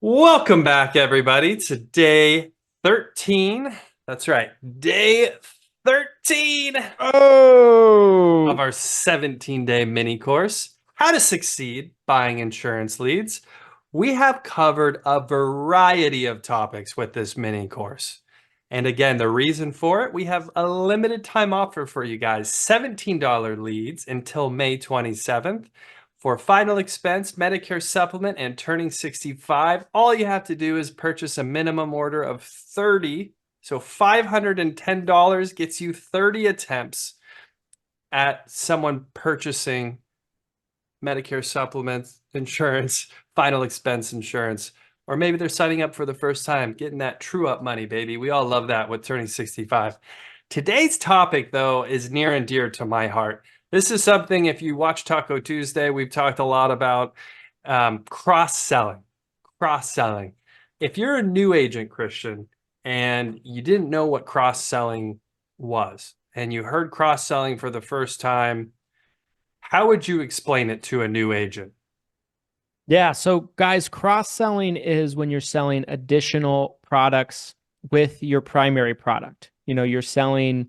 Welcome back, everybody, to day 13. That's right, day 13 of Oh, our 17-day mini course, How to Succeed Buying Insurance Leads. We have covered a variety of topics with this mini course. And again, the reason for it, we have a limited time offer for you guys, $17 leads until May 27th. For final expense, Medicare supplement, and turning 65, all you have to do is purchase a minimum order of 30. So $510 gets you 30 attempts at someone purchasing Medicare supplements, insurance, final expense insurance, or maybe they're signing up for the first time, getting that true up money, baby. We all love that with turning 65. Today's topic, though, is near and dear to my heart. This is something, if you watch Taco Tuesday, we've talked a lot about cross-selling. Cross-selling. If you're a new agent, Christian, and you didn't know what cross-selling was, and you heard cross-selling for the first time, how would you explain it to a new agent? yeah. So, guys, cross selling is when you're selling additional products with your primary product. You're selling,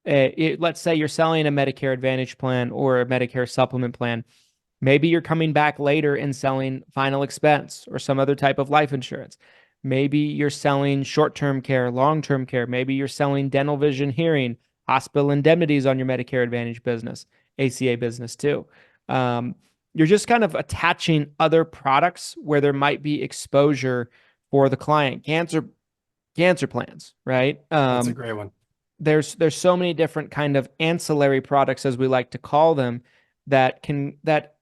let's say you're selling a Medicare Advantage plan or a Medicare supplement plan. Maybe you're coming back later and selling final expense or some other type of life insurance. Maybe you're selling short term care, long term care. Maybe you're selling dental, vision, hearing, hospital indemnities on your Medicare Advantage business, ACA business too. Um, you're just kind of attaching other products where there might be exposure for the client. Cancer plans, right? That's a great one. There's so many different kind of ancillary products, as we like to call them, that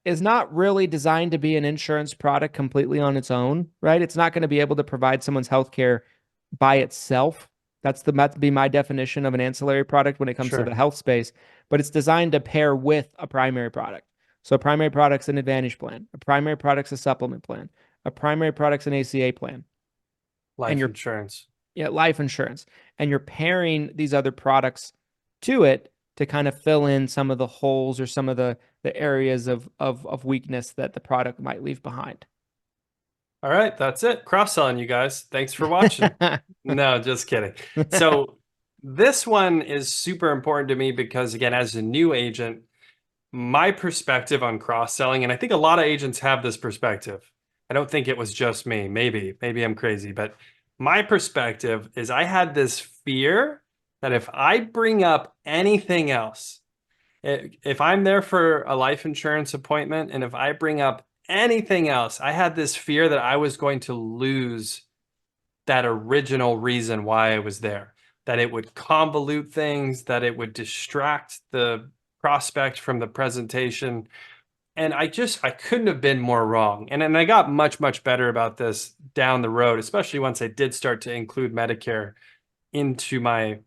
is not really designed to be an insurance product completely on its own, right? It's not going to be able to provide someone's healthcare by itself. That'd be my definition of an ancillary product when it comes to Sure. the health space, but it's designed to pair with a primary product. So a primary product's an Advantage plan, a primary product's a supplement plan, a primary product's an ACA plan, and Life you're insurance. yeah, life insurance. And you're pairing these other products to it to kind of fill in some of the holes or some of the areas of weakness that the product might leave behind. All right, that's it. Cross-selling, you guys. Thanks for watching. No, just kidding. So this one is super important to me because, again, as a new agent, my perspective on cross-selling, and I think a lot of agents have this perspective. I don't think it was just me. Maybe I'm crazy, but my perspective is I had this fear that if I bring up anything else, if I'm there for a life insurance appointment and if I bring up anything else, I had this fear that I was going to lose that original reason why I was there, that it would convolute things, that it would distract the prospect from the presentation. And I couldn't have been more wrong. And I got much better about this down the road, especially once I did start to include Medicare into my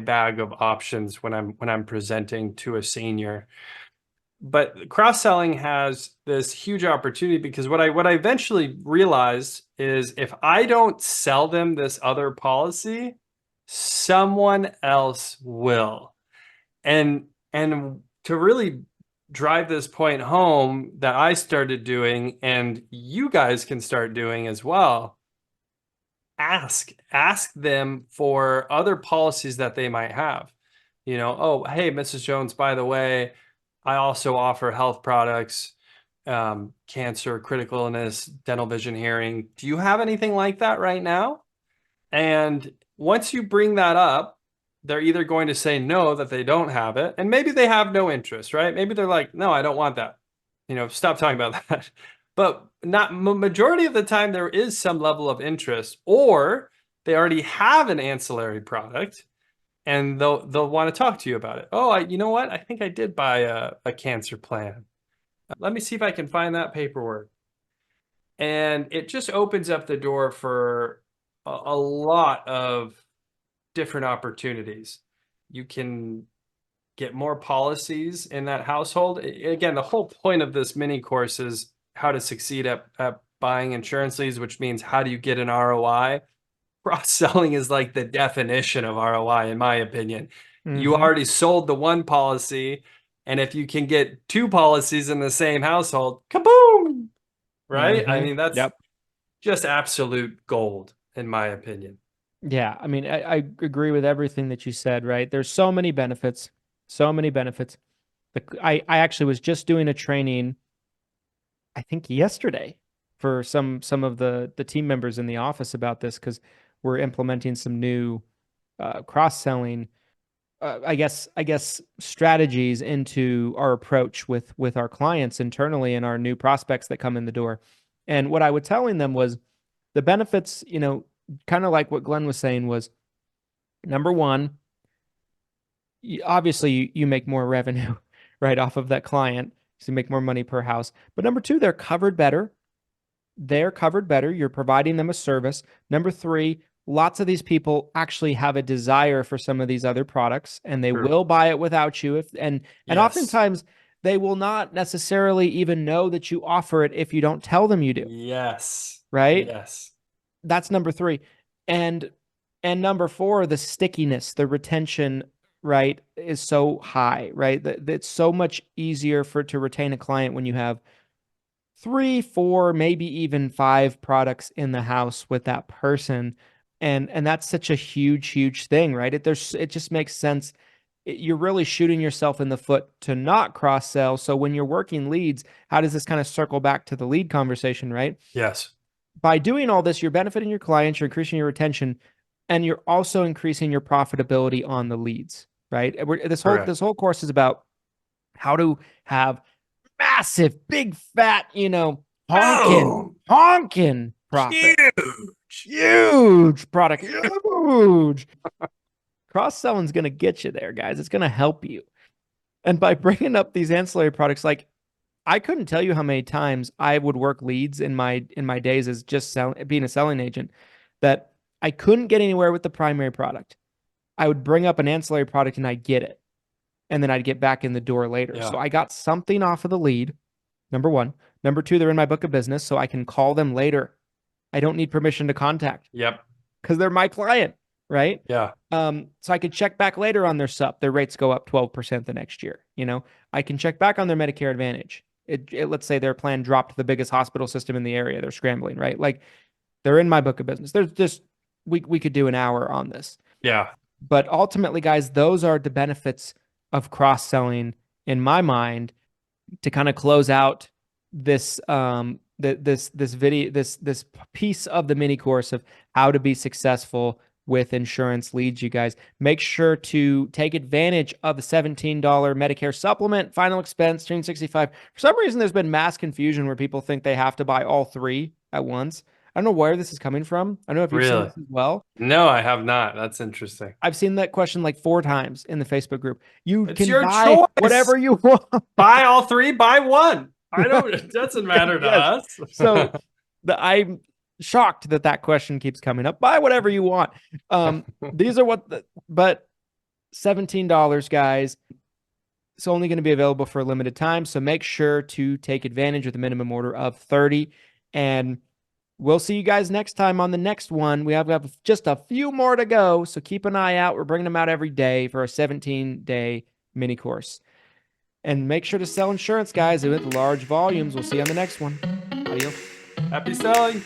bag of options when I'm presenting to a senior. But cross-selling has this huge opportunity because what I eventually realized is if I don't sell them this other policy, someone else will. And to really drive this point home that I started doing and you guys can start doing as well, ask them for other policies that they might have. Oh, hey, Mrs. Jones, by the way, I also offer health products, cancer, critical illness, dental, vision, hearing. Do you have anything like that right now? And once you bring that up, they're either going to say no, that they don't have it, and maybe they have no interest, right? Maybe they're like, no, I don't want that. Stop talking about that. But not majority of the time, there is some level of interest, or they already have an ancillary product and they'll want to talk to you about it. Oh, you know what? I think I did buy a cancer plan. Let me see if I can find that paperwork. And it just opens up the door for a lot of different opportunities. You can get more policies in that household. Again, the whole point of this mini course is how to succeed at buying insurance leads, which means how do you get an ROI? Cross-selling is like the definition of ROI, in my opinion. You Mm-hmm. already sold the one policy, and if you can get two policies in the same household, kaboom! Right? I Mm-hmm. mean, that's Yep. just absolute gold, in my opinion. Yeah, I mean, I agree with everything that you said, right? There's so many benefits, so many benefits. I actually was just doing a training, I think yesterday, for some of the team members in the office about this because we're implementing some new cross-selling, I guess strategies into our approach with our clients internally and our new prospects that come in the door. And what I was telling them was the benefits, kind of like what Glenn was saying was number one, obviously you make more revenue right off of that client. So you make more money per house. But number two, they're covered better. They're covered better. You're providing them a service. Number three, lots of these people actually have a desire for some of these other products and they True. will buy it without you. And Yes. oftentimes they will not necessarily even know that you offer it if you don't tell them you do, Yes. right? Yes. That's number three. And number four, the stickiness, the retention, right, is so high, right? That it's so much easier to retain a client when you have three, four, maybe even five products in the house with that person. And that's such a huge thing, right? It just makes sense. You're really shooting yourself in the foot to not cross sell. So when you're working leads, how does this kind of circle back to the lead conversation, right? Yes. By doing all this, you're benefiting your clients, you're increasing your retention, and you're also increasing your profitability on the leads, right? Correct. This whole course is about how to have massive, big, fat, Boom! honking profit, Huge. huge product, huge. Cross selling is going to get you there, guys. It's going to help you. And by bringing up these ancillary products, like I couldn't tell you how many times I would work leads in my days as just being a selling agent that I couldn't get anywhere with the primary product. I would bring up an ancillary product and I'd get it. And then I'd get back in the door later. Yeah. So I got something off of the lead. Number one. Number two, they're in my book of business, so I can call them later. I don't need permission to contact Yep. because they're my client, right? Yeah. So I could check back later on their Supp. Their rates go up 12% the next year. I can check back on their Medicare Advantage. Let's say their plan dropped the biggest hospital system in the area. They're scrambling, right? Like they're in my book of business. There's just we could do an hour on this. Yeah. But ultimately, guys, those are the benefits of cross-selling in my mind to kind of close out this this video this piece of the mini course of how to be successful with insurance leads. You guys make sure to take advantage of the $17 Medicare supplement, final expense, 365. For some reason there's been mass confusion where people think they have to buy all three at once. I don't know where this is coming from. I don't know if you've seen Really? this as well. No, I have not. That's interesting. I've seen that question like 4 times in the Facebook group. You It's can your buy choice. whatever you want. Buy all three, buy one. I don't, it doesn't matter to Yes. us. So I'm shocked that question keeps coming up. Buy whatever you want. These are but $17, guys. It's only going to be available for a limited time. So make sure to take advantage with a minimum order of 30. And we'll see you guys next time on the next one. We have just a few more to go. So keep an eye out. We're bringing them out every day for a 17-day mini course. And make sure to sell insurance, guys, with large volumes. We'll see you on the next one. Adios. Happy selling.